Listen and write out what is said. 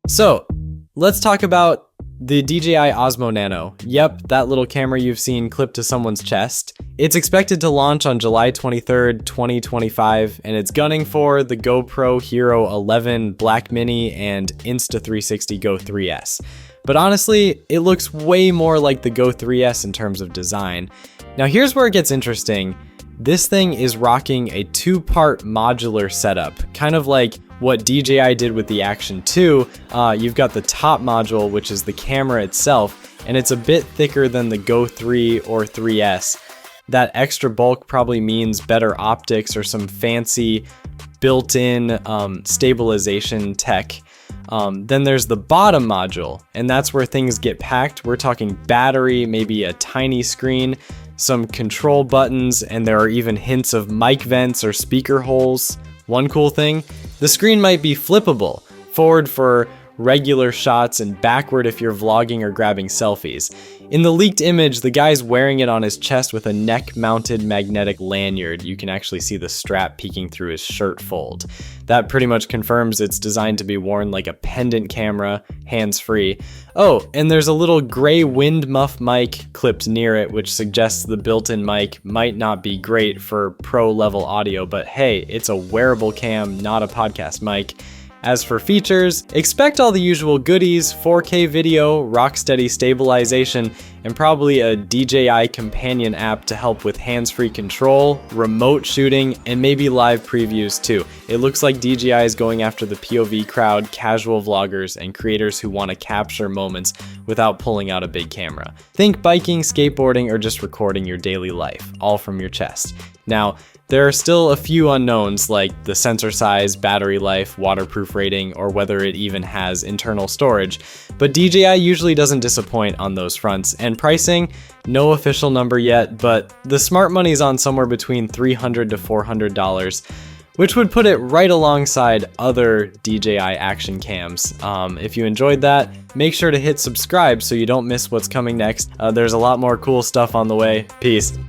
So let's talk about the DJI Osmo Nano. Yep, that little camera you've seen clipped to someone's chest. It's expected to launch on July 23rd, 2025, and it's gunning for the GoPro Hero 11 Black Mini and Insta360 GO 3S. But honestly, it looks way more like the GO 3S in terms of design. Now here's where it gets interesting. This thing is rocking a two-part modular setup, kind of like what DJI did with the Action 2. You've got the top module, which is the camera itself, and it's a bit thicker than the GO 3 or 3S. That extra bulk probably means better optics or some fancy built-in stabilization tech. Then there's the bottom module, and that's where things get packed. We're talking battery, maybe a tiny screen, some control buttons, and there are even hints of mic vents or speaker holes. One cool thing, the screen might be flippable, forward for regular shots and backward if you're vlogging or grabbing selfies. In the leaked image, the guy's wearing it on his chest with a neck-mounted magnetic lanyard. You can actually see the strap peeking through his shirt fold. That pretty much confirms it's designed to be worn like a pendant camera, hands-free. Oh, and there's a little gray wind muff mic clipped near it, which suggests the built-in mic might not be great for pro-level audio, but hey, it's a wearable cam, not a podcast mic. As for features, expect all the usual goodies: 4K video, rock-steady stabilization, and probably a DJI companion app to help with hands-free control, remote shooting, and maybe live previews too. It looks like DJI is going after the POV crowd, casual vloggers, and creators who want to capture moments without pulling out a big camera. Think biking, skateboarding, or just recording your daily life, all from your chest. Now, there are still a few unknowns like the sensor size, battery life, waterproof rating, or whether it even has internal storage, but DJI usually doesn't disappoint on those fronts. And pricing, no official number yet, but the smart money's on somewhere between $300 to $400, which would put it right alongside other DJI action cams. If you enjoyed that, make sure to hit subscribe so you don't miss what's coming next. There's a lot more cool stuff on the way. Peace.